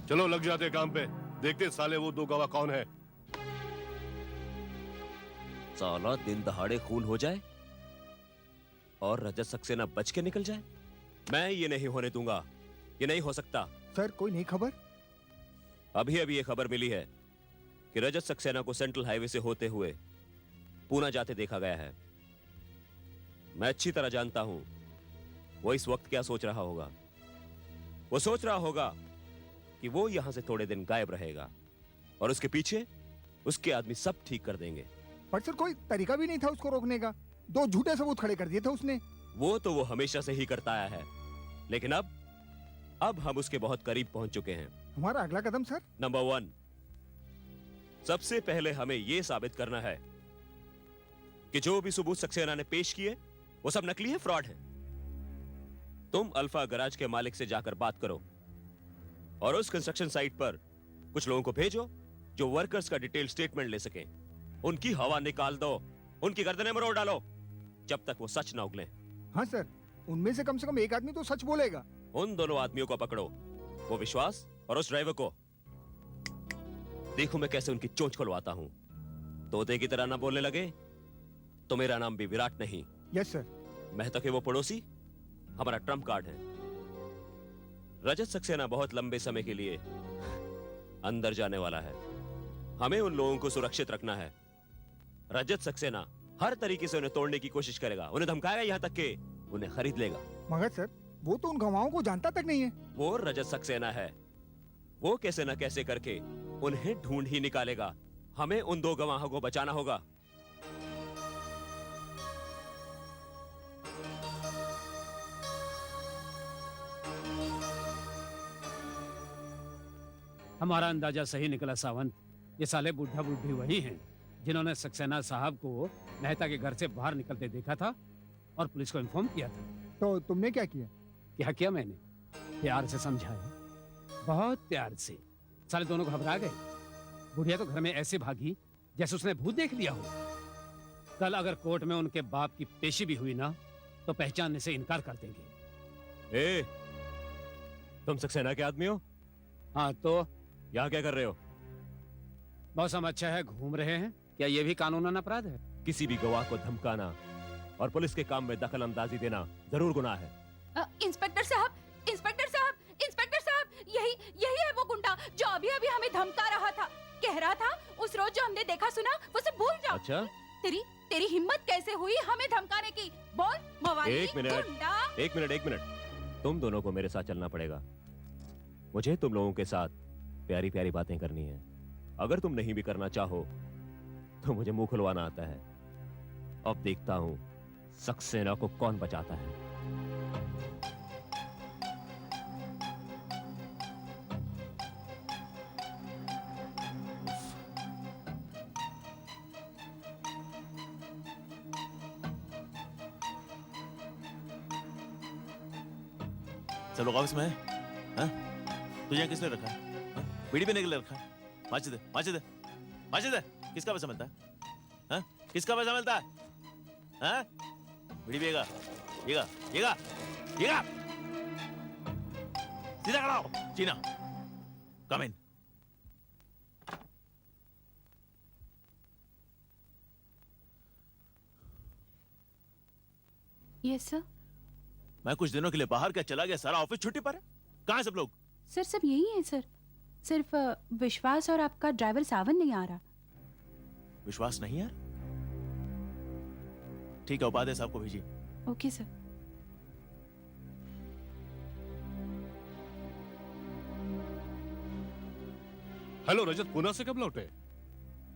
चलो लग जाते काम पे। देखते साले वो दो गवाह कौन है। साला दिन दहाड़े खून हो जाए और रजत सक्सेना बच के निकल जाए, मैं ये नहीं होने दूंगा। ये नहीं हो सकता। सर कोई नई खबर? अभी अभी ये खबर मिली है कि रजत सक्सेना को सेंट्रल हाईवे से होते हुए पूना जाते देखा गया है। मैं अच्छी तरह जानता हूं वो इस वक्त क्या सोच रहा होगा। वो सोच रहा होगा कि वो यहां से थोड़े दिन गायब रहेगा और उसके पीछे उसके आदमी सब ठीक कर देंगे। पर सर कोई तरीका भी नहीं था उसको रोकने का, 2 झूठे सबूत खड़े कर दिए थे उसने। वो तो वो हमेशा से ही करता आया है, लेकिन अब हम उसके बहुत करीब पहुंच चुके हैं। हमारा अगला कदम सर? नंबर 1, सबसे पहले हमें यह साबित करना है कि जो भी सबूत सक्सेना ने पेश किए वो सब नकली है, फ्रॉड है। तुम अल्फा गराज के मालिक से जाकर बात करो और उस कंस्ट्रक्शन साइट पर कुछ लोगों को भेजो जो वर्कर्स का डिटेल स्टेटमेंट ले सकें। उनकी हवा निकाल दो, उनकी गर्दनें मरोड़ डालो जब तक वो सच ना उगले। हाँ सर, उनमें से कम एक आदमी तो सच बोलेगा। उन दोनों आदमियों को पकड़ो, वो विश्वास और उस ड्राइवर को। देखो मैं कैसे उनकी चोंच खुलवाता हूं। तोते की तरह ना बोलने लगे तो मेरा नाम भी विराट नहीं। Yes sir. मेहता के वो पड़ोसी हमारा ट्रम्प कार्ड है। रजत सक्सेना बहुत लंबे समय के लिए अंदर जाने वाला है। हमें उन लोगों को सुरक्षित रखना है। रजत सक्सेना हर तरीके से उन्हें तोड़ने की कोशिश करेगा, उन्हें धमकाएगा, यहां तक कि उन्हें खरीद लेगा। मगर सर वो तो उन गवाहों को जानता तक नहीं है। वो रजत सक्सेना है, वो कैसे न कैसे करके उन्हें ढूंढ ही निकालेगा। हमें उन 2 गवाहों को बचाना होगा। हमारा अंदाजा सही निकला सावंत। ये साले बुढ़ा बुढ़ी वही हैं जिन्होंने सक्सेना साहब को मेहता के घर से बाहर निकलते देखा था और पुलिस को इन्फॉर्म किया था। तो तुमने क्या किया? क्या किया मैंने? प्यार से समझाया, बहुत प्यार से। साले दोनों घबरा गए। बुढ़िया तो घर में ऐसे भागी जैसे उसने भूत देख लिया हो। कल अगर कोर्ट में उनके बाप की पेशी भी हुई ना तो पहचानने से इनकार कर देंगे। ए, तुम सक्सेना के आदमी हो? हाँ तो यहाँ क्या कर रहे हो? मौसम अच्छा है, घूम रहे हैं। क्या ये भी कानूनन अपराध है? किसी भी गवाह को धमकाना और पुलिस के काम में दखल अंदाजी देना जरूर गुनाह है। इंस्पेक्टर साहब, इंस्पेक्टर साहब, इंस्पेक्टर साहब, यही है वो गुंडा जो अभी अभी हमें धमका रहा था। कह रहा था उस रोज जो हमने देखा सुना वो सब भूल जाओ। अच्छा, तेरी हिम्मत कैसे हुई हमें धमकाने की? बोल मवाली, एक मिनट। तुम दोनों को मेरे साथ चलना पड़ेगा। मुझे तुम लोगों के साथ प्यारी प्यारी बातें करनी है। अगर तुम नहीं भी करना चाहो तो मुझे मुंह खुलवाना आता है। अब देखता हूं सक्सेना को कौन बचाता है। सब लोग ऑफिस में है? हाँ? तुझे किसने रखा है? हाँ? बीड़ी पीने के लिए रखा है? माचिद दे। किसका पैसा मिलता है? हाँ? किसका पैसा मिलता है? हाँ? बीड़ी पिएगा? सीधा खड़ा हो। चीना, कम इन। Yes sir. मैं कुछ दिनों के लिए बाहर क्या चला गया, सारा ऑफिस छुट्टी पर है। कहाँ है सब लोग? सर सब यही है सर। सिर्फ विश्वास और आपका ड्राइवर सावन नहीं आ रहा। विश्वास नहीं यार? ठीक है, उपाध्याय साहब को भेजिए। Okay sir. हेलो रजत, पूना से कब लौटे?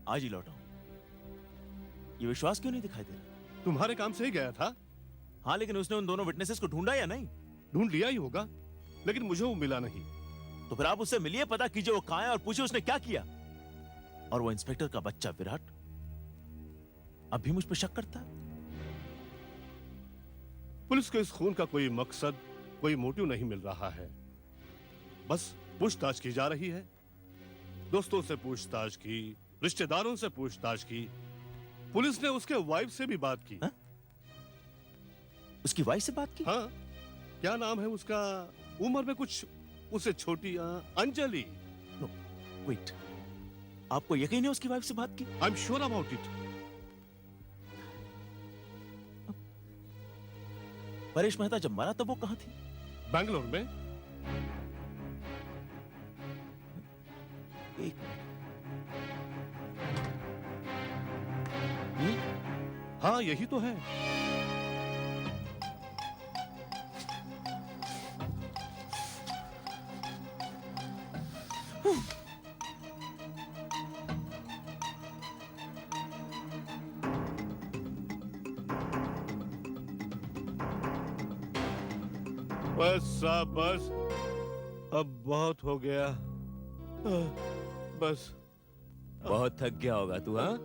आज ही लौटा हूं। ये विश्वास क्यों नहीं दिखाई दे रहा? तुम्हारे काम से ही गया था। हाँ, लेकिन उसने उन दोनों विटनेसेस को ढूंढा या नहीं? ढूंढ लिया ही होगा, लेकिन मुझे वो मिला नहीं। तो फिर आप उससे मिलिए, पता कीजिए वो कहां है और पूछिए उसने क्या किया। और वो इंस्पेक्टर का बच्चा विराट अब भी मुझ पर शक करता है। पुलिस को इस खून का कोई मकसद, कोई मोटिव नहीं मिल रहा है। बस पूछताछ की जा रही है। दोस्तों से पूछताछ की, रिश्तेदारों से पूछताछ की, पुलिस ने उसके वाइफ से भी बात की। हा? उसकी वाइफ से बात की? हाँ, क्या नाम है उसका? उम्र में कुछ उससे छोटी, अंजलि। वेट, आपको यकीन है उसकी वाइफ से बात की? I am sure about it. Paresh Mehta जब मरा तब वो कहां थी? बैंगलोर में। एक मिनट, हाँ यही तो है। बस साहब बस, अब बहुत हो गया। बस बहुत थक गया होगा तू, हाँ?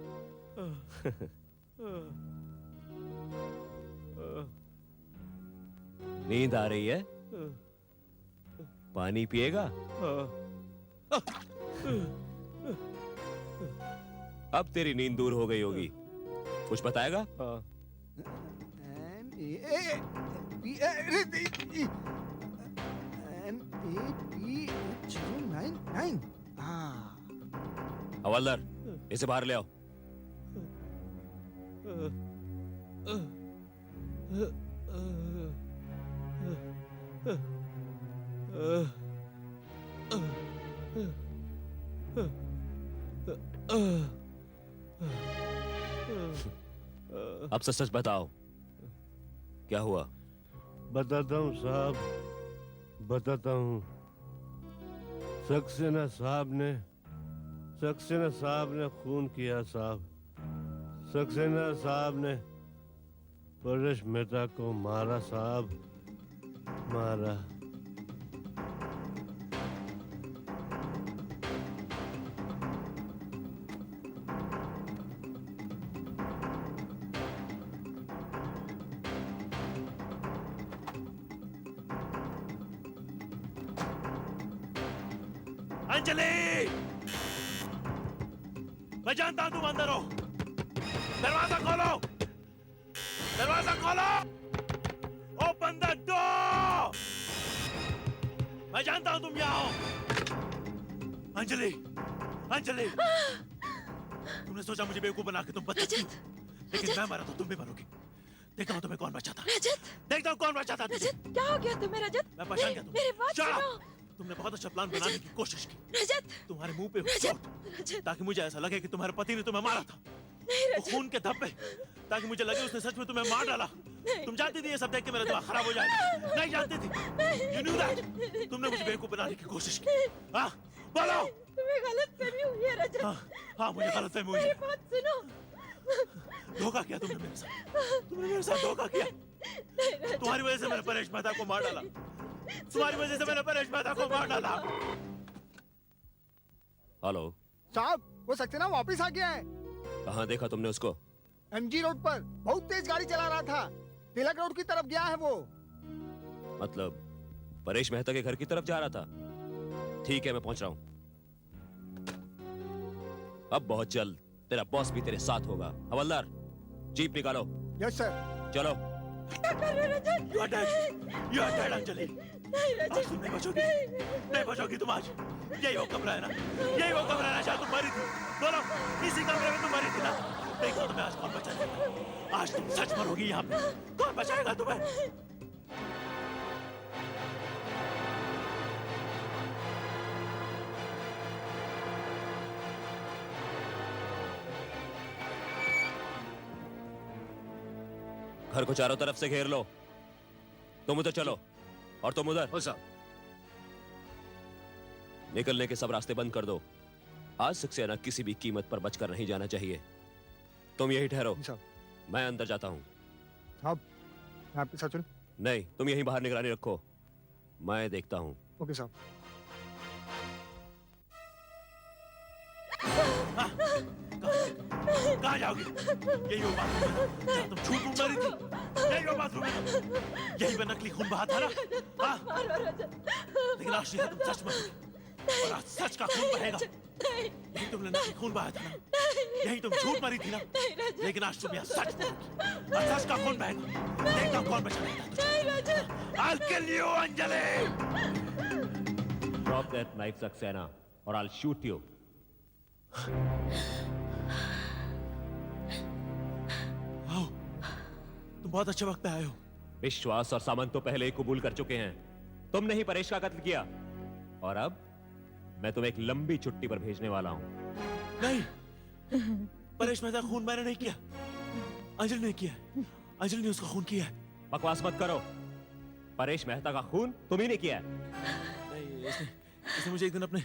नींद आ रही है? पानी पिएगा? अब तेरी नींद दूर हो गई होगी। कुछ बताएगा? हवलदार, इसे बाहर ले आओ। अब सच सच बताओ, क्या हुआ? बताता हूँ साहब, बताता हूँ। सक्सेना साहब ने खून किया साहब। सक्सेना साहब ने परेश मेहता को मारा साहब, मारा। अंजलि, मैं जानता हूं तुम अंदर हो। दरवाजा खोलो, दरवाजा खोलो। Open the door. मैं जानता हूं तुम यहाँ हो। अंजलि, अंजलि, तुमने सोचा मुझे बेवकूफ बना के तुम बच सकती हो, लेकिन मैं मरा तो तुम भी मरोगी। देखता हूं तुम्हें कौन बचाता। रजत, देखता हूं कौन बचाता तुझे। रजत, क्या हो गया तुम्हें रजत? मैं पहचान गया तुम्हें। मेरी बात Shut up! सुनो। तुमने बहुत अच्छा प्लान बनाने की कोशिश की। रजत, तुम्हारे मुंह पे रजत, चोट, रजत, ताकि मुझे ऐसा लगे कि तुम्हारे पति ने तुम्हें मारा था। नहीं वो रजत, खून के धब्बे, ताकि मुझे लगे उसने सच में तुम्हें मार डाला। तुम जानती थी ये सब देख के मेरा दिमाग खराब हो जाएगा। नहीं जानती थी। You knew that. तुमने मुझे बेवकूफ बनाने की कोशिश की। हाँ, बोलो। तुम्हें गलतफहमी हुई है रजत। हाँ, मुझे गलतफहमी हुई मेरी है। बात सुनो। धोखा किया तुमने मेरे साथ। तुमने मेरे साथ धोखा किया। नहीं रजत, तुम्हारी वजह से मैंने परेश मेहता को मार डाला। तुम्हारी वजह से मैंने परेश मेहता को मार डाला। हेलो साहब, वो सक्सेना वापस आ गया है। कहाँ देखा तुमने उसको? एमजी रोड पर बहुत तेज गाड़ी चला रहा था। तिलक रोड की तरफ गया है वो। मतलब परेश मेहता के घर की तरफ जा रहा था? ठीक है, मैं पहुंच रहा हूं। अब बहुत जल्द तेरा बॉस भी तेरे साथ होगा। हवलदार, जीप निकालो। Yes sir. चलो। क्या कर रहे हो रजत? You are dead. You are dead, Anjali. नहीं आज रजत, तुम नहीं बचोगी। नहीं बचोगी तुम आज। यही वो कमरा है ना, यही वो कमरा है ना जहाँ तुम मरी थी। बोलो, इसी कमरे में तुम मरी थी ना। देखो तुम्हें आज कौन बचाएगा। आज तुम सच मरोगी यहाँ पे। कौन बचाएगा तुम्हें? घर को चारों तरफ से घेर लो। तुम उधर चलो और तुम उधर। हो साहब। निकलने के सब रास्ते बंद कर दो। आज सक्सेना किसी भी कीमत पर बचकर नहीं जाना चाहिए। तुम यही ठहरो, साहब, मैं अंदर जाता हूँ। साहब, मैं आपके साथ चलूं? नहीं, तुम यहीं बाहर निगरानी रखो, मैं देखता हूँ। ओके साहब। कहाँ जाओगी? यही वो बाथरूम है जहाँ तुम झूठ मूठ मरी थी। यही वो बाथरूम है। यही पे नकली खून बहा था ना? हाँ? मारो रजत। लेकिन आज तुम सच मरोगी और आज सच का खून बहेगा। यही तुमने नकली खून बहाया था ना? यही तुम झूठ मरी थी ना? लेकिन आज तुम यहाँ सच मरोगी और सच का खून बहेगा। देखता हूँ कौन बचाएगा तुझे। I'll kill you, Anjali. Drop that knife, Saxena. or I'll shoot you. आओ, तुम बहुत अच्छे वक्त पे आए हो। विश्वास और सामंत तो पहले ही कबूल कर चुके हैं। तुमने ही परेश का कत्ल किया और अब मैं तुम्हें एक लंबी छुट्टी पर भेजने वाला हूं। नहीं, परेश मेहता का खून मैंने नहीं किया, अंजलि ने किया है। अंजलि ने उसका खून किया है। बकवास मत करो। परेश मेहता का खून तुम ही ने किया है। नहीं, इसने मुझे एक दिन अपने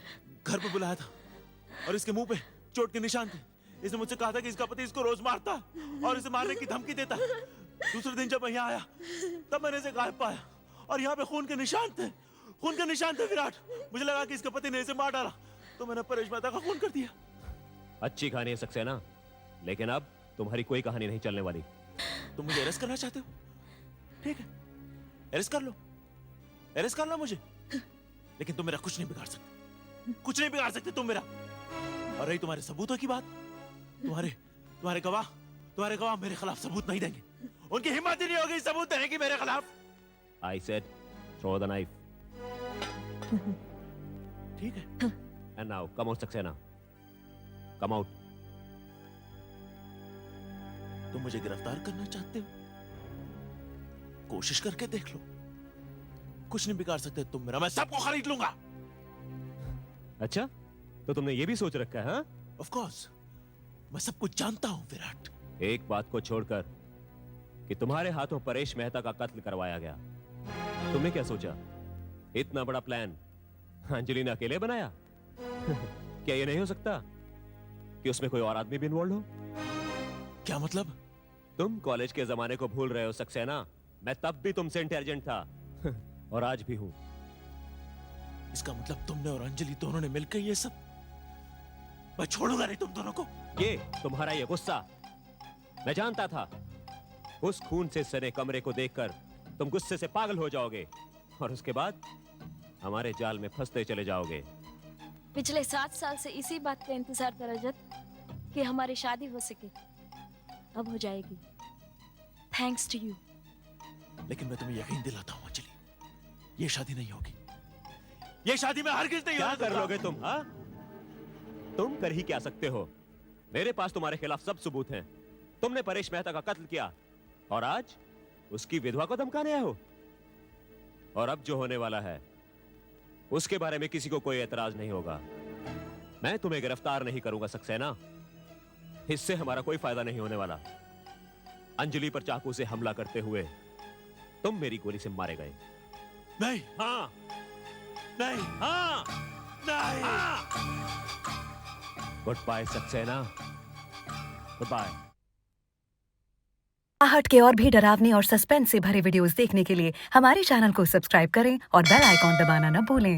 घर पर बुलाया था और इसके मुंह पे चोट के निशान थे। इसने मुझसे कहा था कि इसका पति इसको रोज मारता और इसे मारने की धमकी देता। दूसरे दिन जब मैं यहाँ आया तब मैंने इसे गायब पाया और यहाँ पे खून के निशान थे। खून के निशान थे विराट। मुझे लगा कि इसके पति ने इसे मार डाला तो मैंने परेश मेहता का खून कर दिया। अच्छी कहानी है सक्सेना, लेकिन अब तुम्हारी कोई कहानी नहीं चलने वाली। तुम मुझे अरेस्ट करना चाहते हो? ठीक है, अरेस्ट कर लो, अरेस्ट कर लो मुझे, लेकिन तुम मेरा कुछ नहीं बिगाड़ सकते, कुछ नहीं बिगाड़ सकते तुम मेरा। और रही तुम्हारे सबूतों की बात, तुम्हारे गवाह मेरे खिलाफ सबूत नहीं देंगे। उनकी हिम्मत ही नहीं होगी सबूत देने की मेरे खिलाफ। I said, throw the knife. ठीक है। And now, come out, Saxena. Come out. तुम मुझे गिरफ्तार करना चाहते हो? कोशिश करके देख लो, कुछ नहीं बिगाड़ सकते तुम मेरा। मैं सबको खरीद लूंगा। अच्छा, तो तुमने ये भी सोच रखा है, हाँ? Of course, मैं सब कुछ जानता हूं विराट। एक बात को छोड़कर कि तुम्हारे हाथों परेश मेहता का कत्ल करवाया गया, तुमने क्या सोचा? इतना बड़ा प्लान अंजलि ने अकेले बनाया? क्या ये नहीं हो सकता कि उसमें कोई और आदमी भी इन्वॉल्व हो? क्या मतलब? तुम कॉलेज के जमाने को भूल रहे हो सक्सेना। मैं तब भी तुमसे इंटेलिजेंट था और आज भी हूं। इसका मतलब तुमने और अंजलि दोनों ने मिलकर ये सब। मैं छोड़ूंगा नहीं तुम दोनों को। ये तुम्हारा ये गुस्सा, मैं जानता था उस खून से सने कमरे को देखकर तुम गुस्से से पागल हो जाओगे और उसके बाद हमारे जाल में फंसते चले जाओगे। पिछले 7 साल से इसी बात का इंतजार था रजत कि हमारी शादी हो सके। अब हो जाएगी, थैंक्स टू यू। लेकिन मैं तुम्हें यकीन दिलाता हूं अंजलि, ये शादी नहीं होगी। ये शादी में हरगिज नहीं क्या होगी। कर लोगे तुम, हाँ? तुम कर ही क्या सकते हो? मेरे पास तुम्हारे खिलाफ सब सबूत हैं। तुमने परेश मेहता का कत्ल किया और आज उसकी विधवा को धमकाने आए हो। और अब जो होने वाला है उसके बारे में किसी को कोई एतराज नहीं होगा। मैं तुम्हें गिरफ्तार नहीं करूंगा सक्सेना, इससे हमारा कोई फायदा नहीं होने वाला। अंजलि पर चाकू से हमला करते हुए तुम मेरी गोली से मारे गए। नहीं, हाँ, नहीं, हाँ, नहीं। Good bye Saxena, good bye. आहट के और भी डरावनी और सस्पेंस से भरे वीडियोस देखने के लिए हमारे चैनल को सब्सक्राइब करें और बेल आइकॉन दबाना न भूलें।